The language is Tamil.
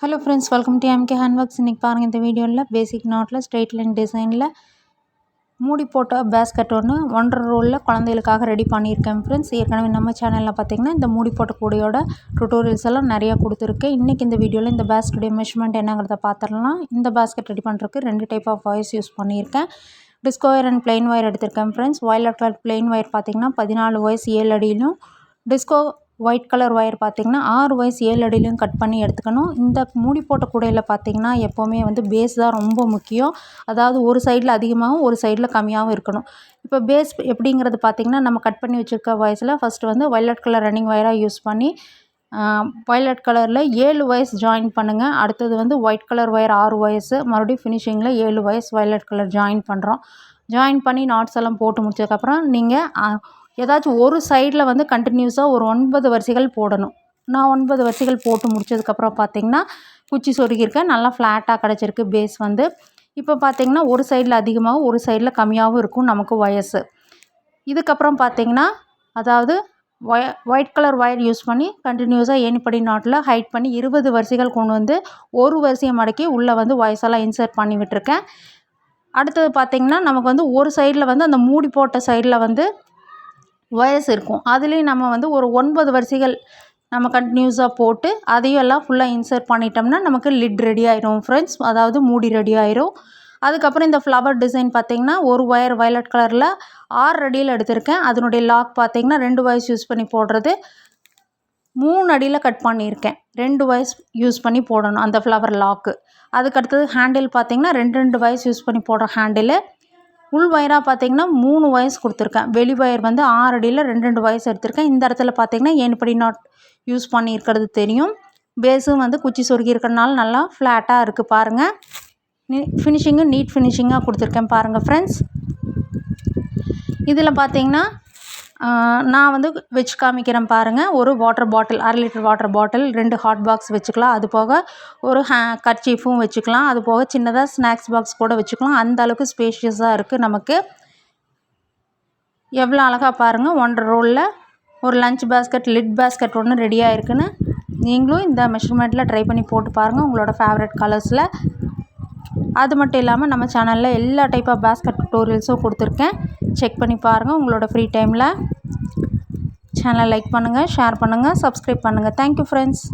Hello friends, welcome to MK handworks. இன்றைக்கி பாருங்கள், இந்த வீடியோவில் பேசிக் நாட்டில் ஸ்ட்ரெயிட் லைன் டிசைனில் மூடி போட்ட பேஸ்கெட் ஒன்று 1.5 ரோலில் குழந்தைகளுக்காக ரெடி பண்ணியிருக்கேன் ஃப்ரெண்ட்ஸ். ஏற்கனவே நம்ம சேனலில் பார்த்திங்கன்னா இந்த மூடி போட்ட கூடையோட டுட்டோரியல்ஸ் எல்லாம் நிறையா கொடுத்துருக்கேன். இன்றைக்கி இந்த வீடியோவில் இந்த பேஸ்கெட்டுடைய மெஷர்மெண்ட் என்னங்கிறத பார்த்துடலாம். இந்த பேஸ்கெட் ரெடி பண்ணுறதுக்கு 2 டைப் ஆஃப் ஒயர்ஸ் யூஸ் பண்ணியிருக்கேன். Disco wire and plain wire எடுத்திருக்கேன் friends. Violet colour plain wire பார்த்திங்கன்னா 14 ஒயர்ஸ் 7 அடியிலும், டிஸ்கோ ஒயிட் கலர் ஒயர் பார்த்திங்கன்னா 6 ஒயர்ஸ் 7 அடியிலையும் கட் பண்ணி எடுத்துக்கணும். இந்த மூடி போட்ட கூடையில் பார்த்திங்கன்னா எப்போவுமே பேஸ் தான் ரொம்ப முக்கியம். அதாவது ஒரு சைடில் அதிகமாகவும் ஒரு சைடில் கம்மியாகவும் இருக்கணும். இப்போ பேஸ் எப்படிங்கிறது பார்த்திங்கன்னா, நம்ம கட் பண்ணி வச்சுருக்க ஒயர்ஸில் ஃபஸ்ட்டு வயலட் கலர் ரன்னிங் ஒயராக யூஸ் பண்ணி வயலட் கலரில் 7 ஒயர்ஸ் ஜாயின் பண்ணுங்கள். அடுத்தது ஒயிட் கலர் ஒயர் 6 ஒயர்ஸு, மறுபடியும் ஃபினிஷிங்கில் 7 ஒயர்ஸ் வயலட் கலர் ஜாயின் பண்ணுறோம். ஜாயின் பண்ணி நாட்ஸ் எல்லாம் போட்டு முடிச்சதுக்கப்புறம் நீங்கள் ஏதாச்சும் ஒரு சைடில் கண்டினியூஸாக ஒரு 9 வரிசைகள் போடணும். நான் 9 வரிசைகள் போட்டு முடிச்சதுக்கப்புறம் பார்த்திங்கன்னா குச்சி சொருகியிருக்கேன். நல்லா ஃப்ளாட்டாக கிடச்சிருக்கு பேஸ். இப்போ பார்த்திங்கன்னா ஒரு சைடில் அதிகமாகவும் ஒரு சைடில் கம்மியாகவும் இருக்கும் நமக்கு ஒயர்ஸு. இதுக்கப்புறம் பார்த்திங்கன்னா அதாவது ஒயிட் கலர் ஒயர் யூஸ் பண்ணி கண்டினியூஸாக ஏணிப்படி நாட்டில் ஹைட் பண்ணி 20 வரிசைகள் கொண்டு ஒரு வரிசையை மடக்கி உள்ளே ஒயர்ஸ் எல்லாம் இன்சர்ட் பண்ணி விட்டுருக்கேன். அடுத்தது பார்த்திங்கன்னா நமக்கு ஒரு சைடில் அந்த மூடி போட்ட சைடில் ஒயர்ஸ் இருக்கும். அதுலேயும் நம்ம ஒரு 9 வரிசைகள் நம்ம கண்டினியூஸாக போட்டு அதையும் எல்லாம் ஃபுல்லாக இன்சர்ட் பண்ணிட்டோம்னா நமக்கு லிட் ரெடி ஆயிரும் ஃப்ரெண்ட்ஸ். அதாவது மூடி ரெடி ஆயிரும். அதுக்கப்புறம் இந்த ஃப்ளவர் டிசைன் பார்த்திங்கன்னா ஒரு ஒயர் வயலட் கலரில் 6 அடியில் எடுத்திருக்கேன். அதனுடைய லாக் பார்த்திங்கன்னா 2 ஒயர்ஸ் யூஸ் பண்ணி போடுறது. 3 அடியில் கட் பண்ணியிருக்கேன். 2 ஒயர்ஸ் யூஸ் பண்ணி போடணும் அந்த ஃப்ளவர் லாக்கு. அதுக்கடுத்தது ஹேண்டில் பார்த்திங்கன்னா 2 ஒயர்ஸ் யூஸ் பண்ணி போடுற ஹேண்டிலு. உள் ஒயராக பார்த்திங்கன்னா 3 ஒயர்ஸ் கொடுத்துருக்கேன். வெளி ஒயர் 6 அடியில் 2 ஒயர்ஸ் எடுத்திருக்கேன். இந்த இடத்துல பார்த்திங்கன்னா ஏணிப்படி நாட் யூஸ் பண்ணியிருக்கிறது தெரியும். பேஸும் குச்சி சொருகி இருக்கிறனால நல்லா ஃப்ளாட்டாக இருக்குது பாருங்கள். ஃபினிஷிங்கு நீட் ஃபினிஷிங்காக கொடுத்துருக்கேன் பாருங்கள் ஃப்ரெண்ட்ஸ். இதில் பார்த்திங்கன்னா நான் வச்சு காமிக்கிறேன் பாருங்கள். ஒரு water bottle 1/2 litre water bottle, 2 hot box வச்சுக்கலாம். அது போக ஒரு கர்ச்சீஃபும் வச்சுக்கலாம். அது போக சின்னதாக ஸ்நாக்ஸ் பாக்ஸ் கூட வச்சுக்கலாம். அந்த அளவுக்கு ஸ்பேஷியஸாக இருக்குது நமக்கு. எவ்வளோ அழகாக பாருங்கள். 1.5 ரோலில் ஒரு லஞ்ச் பேஸ்கெட், லிட் பேஸ்கெட் ஒன்று ரெடியாக இருக்குன்னு நீங்களும் இந்த மெஷர்மெண்ட்டில் ட்ரை பண்ணி போட்டு பாருங்கள் உங்களோட ஃபேவரட் கலர்ஸில். அது மட்டும் இல்லாமல் நம்ம சேனலில் எல்லா டைப் ஆஃப் பேஸ்கெட் டுட்டோரியல்ஸும் கொடுத்துருக்கேன். செக் பண்ணி பாருங்கள் உங்களோட ஃப்ரீ டைமில். சேனலை லைக் பண்ணுங்கள், ஷேர் பண்ணுங்கள், சப்ஸ்கிரைப் பண்ணுங்கள். Thank you friends.